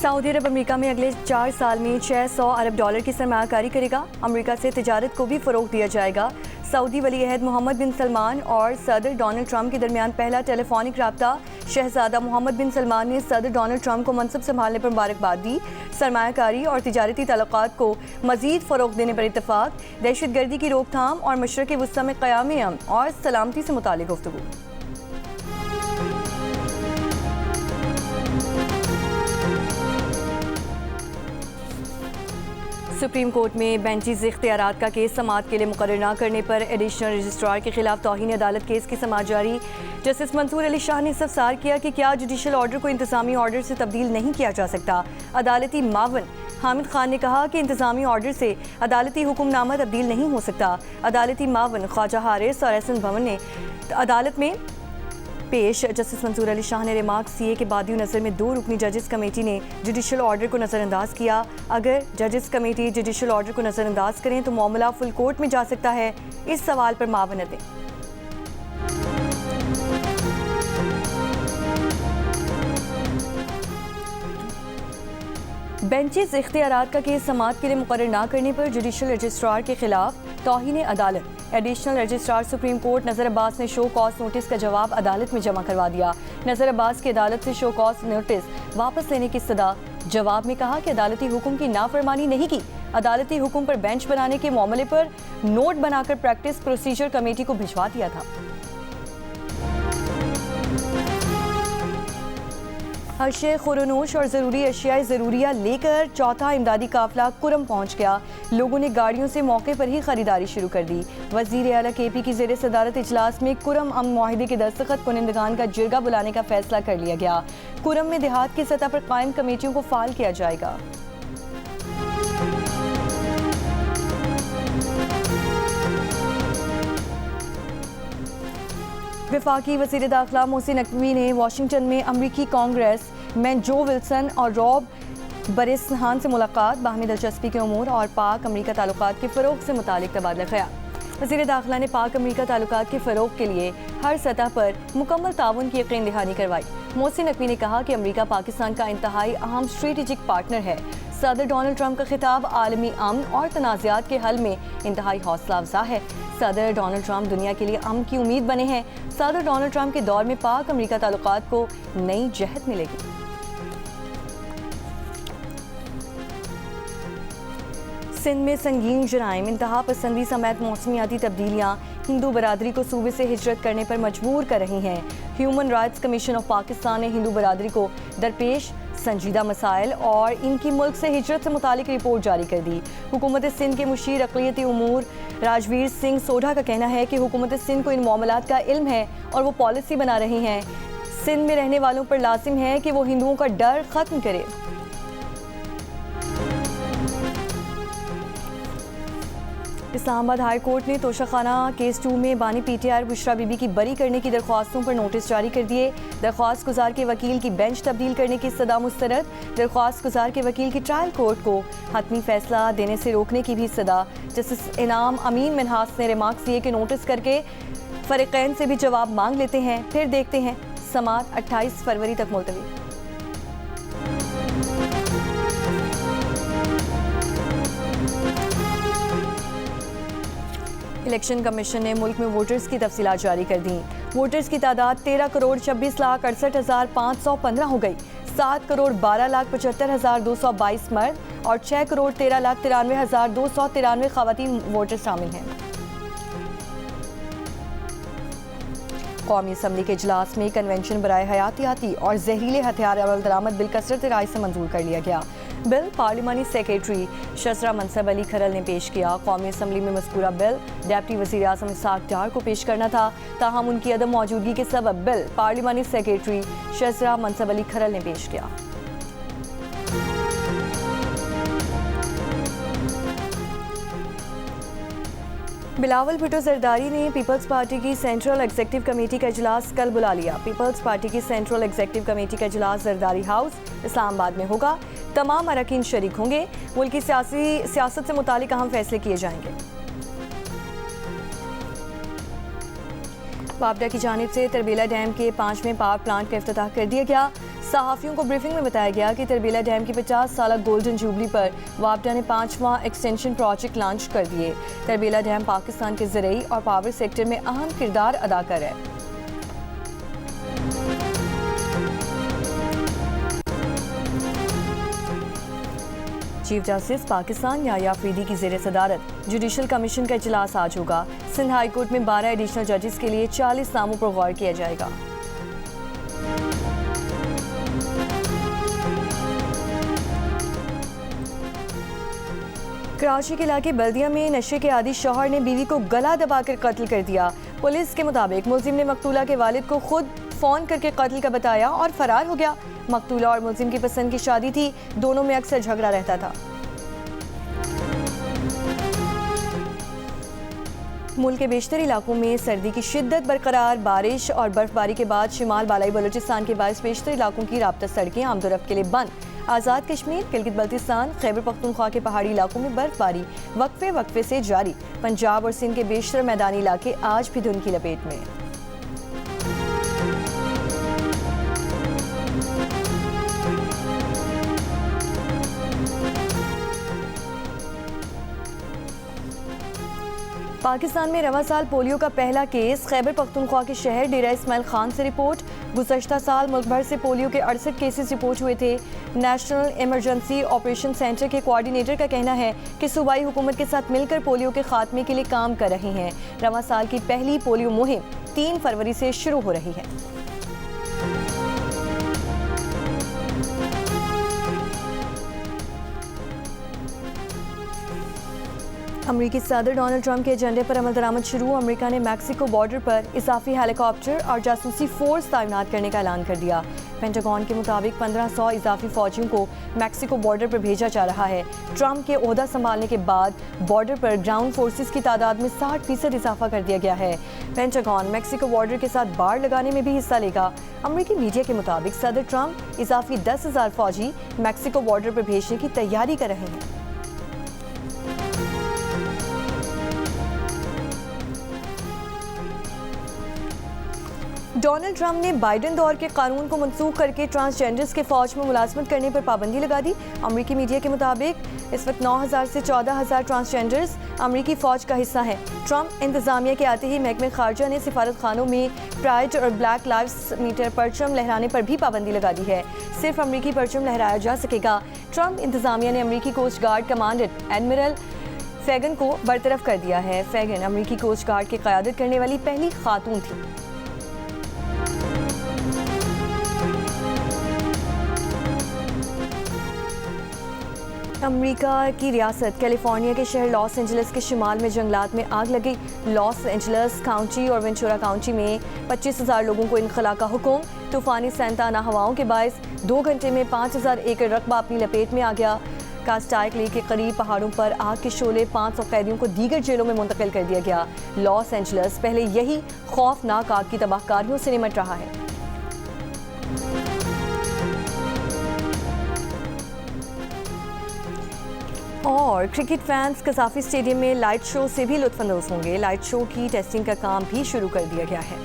Saudi अरब America में अगले 4 साल में $600 अरब की सरमायाकारी करेगा। अमेरिका से तिजारत को भी फ़रोग़ दिया जाएगा। सऊदी वली अहद मोहम्मद बिन सलमान और सदर डोनाल्ड ट्रंप के दरमियान पहला टेलीफोनिक रब्ता। शहजादा मोहम्मद बिन सलमान ने सदर डोनाल्ड ट्रंप को मनसब संभालने पर मुबारकबाद दी। सरमायाकारी और तिजारती ताल्लुकात को मज़ीद फ़रोग़ देने पर इत्तफ़ाक़। दहशतगर्दी की रोकथाम और मशरक़ वस्ती में क़याम अमन और सलामती से मुताल्लिक़ गुफ्तगू। सुप्रीम कोर्ट में बेंचेस इख्तियारात का केस समाअत के लिए मुकर्रर न करने पर एडिशनल रजिस्ट्रार के खिलाफ तौहीन अदालत केस की समाअत जारी। जस्टिस मंसूर अली शाह ने इस्तफसार किया कि क्या जुडिशल ऑर्डर को इंतजामी ऑर्डर से तब्दील नहीं किया जा सकता। अदालती मावन हामिद खान ने कहा कि इंतजामी ऑर्डर से अदालती हुक्मनामा तब्दील नहीं हो सकता। अदालती मावन ख्वाजा हारिस और एहसन भवन ने अदालत में पेश जस्टिस मंसूर अली शाह ने रिमार्क्स दिए कि बादी नज़र में 2 रुकनी जजेस कमेटी ने जुडिशल ऑर्डर को नज़रअंदाज किया। अगर जजेस कमेटी जुडिशल ऑर्डर को नज़रअंदाज करें तो मामला फुल कोर्ट में जा सकता है। इस सवाल पर मावनत दें। बेंचेस इख्तियारात का केस समाअत के लिए मुकर्रर न करने पर जुडिशल रजिस्ट्रार के खिलाफ तौहीन अदालत। एडिशनल रजिस्ट्रार सुप्रीम कोर्ट नज़र अब्बास ने शो कॉज नोटिस का जवाब अदालत में जमा करवा दिया। नज़र अब्बास की अदालत से शो कॉज नोटिस वापस लेने की इस्तदा। जवाब में कहा कि अदालती हुक्म की नाफरमानी नहीं की। अदालती हुक्म पर बेंच बनाने के मामले पर नोट बनाकर प्रैक्टिस प्रोसीजर कमेटी को भिजवा दिया था। अशे खुरनोश और ज़रूरी अशियाए ज़रूरिया लेकर चौथा इमदादी काफिला कुरम पहुँच गया। लोगों ने गाड़ियों से मौके पर ही खरीदारी शुरू कर दी। वज़ीर आला KP की ज़ेर सदारत इजलास में कुरम अमन मुआहिदे के दस्तखत कुनिंदगान का जिरगा बुलाने का फैसला कर लिया गया। कुरम में देहात की सतह पर कायम कमेटियों को फ़ाल किया जाएगा। वफाकी वज़ीर दाखिला मोहसिन नकवी ने वाशिंगटन में अमरीकी कांग्रेस मैन जो विल्सन और रॉब बरेस्नहान से मुलाकात। बाहमी दिलचस्पी के उमूर और पाक अमरीका ताल्लुकात के फ़रोग़ से मुतालिक तबादला ख़याल। वज़ीर दाखिला ने पाक अमरीका ताल्लुकात के फ़रोग़ के लिए हर सतह पर मुकम्मल ताउन की यकीन दहानी करवाई। मोहसिन नकवी ने कहा कि अमरीका पाकिस्तान का इंतहाई अहम स्ट्रेटेजिक पार्टनर है। सदर डोनाल्ड ट्रंप का खिताब आलमी अमन और तनाज़ात के हल में इंतहाई हौसला अफजा है। सदर डोनाल्ड ट्रंप दुनिया के लिए अमन की उम्मीद बने हैं। सदर डोनाल्ड ट्रंप के दौर में पाक अमरीका ताल्लुकात को नई जहत मिलेगी। सिंध में संगीन जराइम, इंतहा पसंदी समेत मौसमियाती तब्दीलियाँ हिंदू बरादरी को सूबे से हिजरत करने पर मजबूर कर रही हैं। Human rights commission of Pakistan ने हिंदू बरादरी को दरपेश संजीदा मसाइल और इनकी मुल्क से हिजरत से मुतालिक रिपोर्ट जारी कर दी। हुकूमत सिंध के मुशीर अक़लियती उमूर राजवीर सिंह सोढ़ा का कहना है कि हुकूमत सिंध को इन मामलात का इल्म है और वो पॉलिसी बना रही हैं। सिंध में रहने वालों पर लाजिम है कि वो हिंदुओं का डर ख़त्म करे। इस्लामाबाद हाई कोर्ट ने तोशाखाना केस 2 में बानी PTI बुशरा बीबी की बरी करने की दरख्वास्तों पर नोटिस जारी कर दिए। दरख्वास्त गुजार के वकील की बेंच तब्दील करने की सदा मुस्तरद। दरख्वास्त गुजार के वकील की ट्रायल कोर्ट को हतमी फैसला देने से रोकने की भी सदा। जस्टिस इनाम अमीन मिनहास ने रिमार्क्स दिए कि नोटिस करके फरीक़ैन से भी जवाब मांग लेते हैं, फिर देखते हैं। समाअत 28 फरवरी तक मुलतवी। इलेक्शन कमीशन ने मुल्क में वोटर्स की तफसीलात जारी कर दी। वोटर्स की तादाद 13,26,68,515 हो गई। 7,12,75,222 मर्द और 6,13,93,293 ख़वातीन वोटर शामिल हैं। कौमी असम्बली के इजलास में कन्वेंशन बराए हयातियाती और जहरीले हथियार अमल दरामद बिल कसरत राय से मंजूर कर लिया गया। बिल पार्लिमानी सेक्रेटरी शजरा मनसब अली खरल ने पेश किया। कौमी असम्बली में मज़कूरा बिल डिप्टी वज़ीर आज़म इस्हाक़ डार को पेश करना था, ताहम उनकी अदम मौजूदगी के सबब बिल पार्लिमानी सेक्रेटरी शजरा मनसब अली खरल ने पेश किया। बिलावल भुट्टो जरदारी ने पीपल्स पार्टी की सेंट्रल एग्जीक्यूटिव कमेटी का इजलास कल बुला लिया। पीपल्स पार्टी की सेंट्रल एग्जीक्यूटिव कमेटी का इजलास जरदारी हाउस इस्लामाबाद में होगा। तमाम अरकान शरीक होंगे। मुल्क की सियासत से मुतालिक अहम फैसले किए जाएंगे। वापडा की जानिब से तरबेला डैम के 5वें पावर प्लांट का इफ्तिताह कर दिया गया। सहाफ़ियों को ब्रीफिंग में बताया गया कि तरबेला डैम की 50 साल गोल्डन जुबली पर वापडा ने 5वां एक्सटेंशन प्रोजेक्ट लॉन्च कर दिए। तरबेला डैम पाकिस्तान के ज़रई और पावर सेक्टर में अहम किरदार अदा कर रहा है। चीफ जस्टिस पाकिस्तान याह्या अफरीदी की ज़ेर सदारत जुडिशल कमीशन का इजलास आज होगा। सिंध हाई कोर्ट में 12 एडिशनल जजेस के लिए 40 नामों पर गौर किया जाएगा। कराची के इलाके बल्दिया में नशे के आदी शौहर ने बीवी को गला दबाकर कत्ल कर दिया। पुलिस के मुताबिक मुलजिम ने मकतूला के वालिद को खुद फोन करके कत्ल का बताया और फरार हो गया। मकतूला और मुलजिम की पसंद की शादी थी, दोनों में अक्सर झगड़ा रहता था। मुल्क के बेशतर इलाकों में सर्दी की शिद्दत बरकरार। बारिश और बर्फबारी के बाद शिमाल बालाई बलूचिस्तान के बायस बेशतर इलाकों की राब्ता सड़कें आमदोरफ्त के लिए बंद। आज़ाद कश्मीर, गिलगित बल्तिस्तान, खैबर पख्तूनख्वा के पहाड़ी इलाकों में बर्फबारी वक्फे वक्फे से जारी। पंजाब और सिंध के बेशतर मैदानी इलाके आज भी धुंध की लपेट में। पाकिस्तान में रवा साल पोलियो का पहला केस खैबर पख्तूनख्वा के शहर डेरा इस्माइल खान से रिपोर्ट। गुज़श्ता साल मुल्क भर से पोलियो के 68 केसेस रिपोर्ट हुए थे। नेशनल इमरजेंसी ऑपरेशन सेंटर के कोऑर्डिनेटर का कहना है कि सूबाई हुकूमत के साथ मिलकर पोलियो के खात्मे के लिए काम कर रहे हैं। रवा साल की पहली पोलियो मुहिम 3 फरवरी से शुरू हो रही है। अमरीकी सदर डोनाल्ड ट्रंप के एजेंडे पर अमल दरामद शुरू। अमेरिका ने मैक्सिको बॉर्डर पर इजाफी हेलीकॉप्टर और जासूसी फोर्स तैनात करने का ऐलान कर दिया। पेंटागन के मुताबिक 1500 इजाफी फौजियों को मैक्सिको बॉर्डर पर भेजा जा रहा है। ट्रंप के ओहदा संभालने के बाद बॉर्डर पर ग्राउंड फोर्सेस की तादाद में 60% इजाफा कर दिया गया है। पेंटागन मैक्सिको बॉर्डर के साथ बाड़ लगाने में भी हिस्सा लेगा। अमरीकी मीडिया के मुताबिक सदर ट्रंप इजाफी 10,000 फौजी मैक्सिको बॉर्डर पर भेजने की तैयारी कर रहे हैं। डोनाल्ड ट्रंप ने बाइडेन दौर के कानून को मनसूख करके ट्रांसजेंडर्स के फौज में मुलाजमत करने पर पाबंदी लगा दी। अमरीकी मीडिया के मुताबिक इस वक्त 9,000 से 14,000 ट्रांसजेंडर्स अमरीकी फौज का हिस्सा हैं। ट्रंप इंतजामिया के आते ही महकमे खारजा ने सिफारत खानों में प्राइड और ब्लैक लाइव्स मैटर परचम लहराने पर भी पाबंदी लगा दी है। सिर्फ अमरीकी परचम लहराया जा सकेगा। ट्रंप इंतजामिया ने अमरीकी कोस्ट गार्ड कमांडेंट एडमिरल फैगन को बरतरफ कर दिया है। फैगन अमरीकी कोस्ट गार्ड की क़यादत करने वाली पहली खातून थी। अमेरिका की रियासत कैलिफोर्निया के शहर लॉस एंजल्स के शिमाल में जंगलात में आग लगी। लॉस एंजल्स काउंटी और वेंचुरा काउंटी में 25,000 लोगों को इनखला का हुक्म। तूफानी सैंताना हवाओं के बायस 2 घंटे में 5,000 एकड़ रकबा अपनी लपेट में आ गया। कास्टाइक लेक के करीब पहाड़ों पर आग के शोले 500 कैदियों को दीगर जेलों में मुंतकिल कर दिया गया। लॉस एंजल्स पहले यही खौफनाक आग की तबाहकारियों से निमट रहा है। और क्रिकेट फैंस कज़ाफी स्टेडियम में लाइट शो से भी लुत्फ़अंदोज़ होंगे। लाइट शो की टेस्टिंग का काम भी शुरू कर दिया गया है।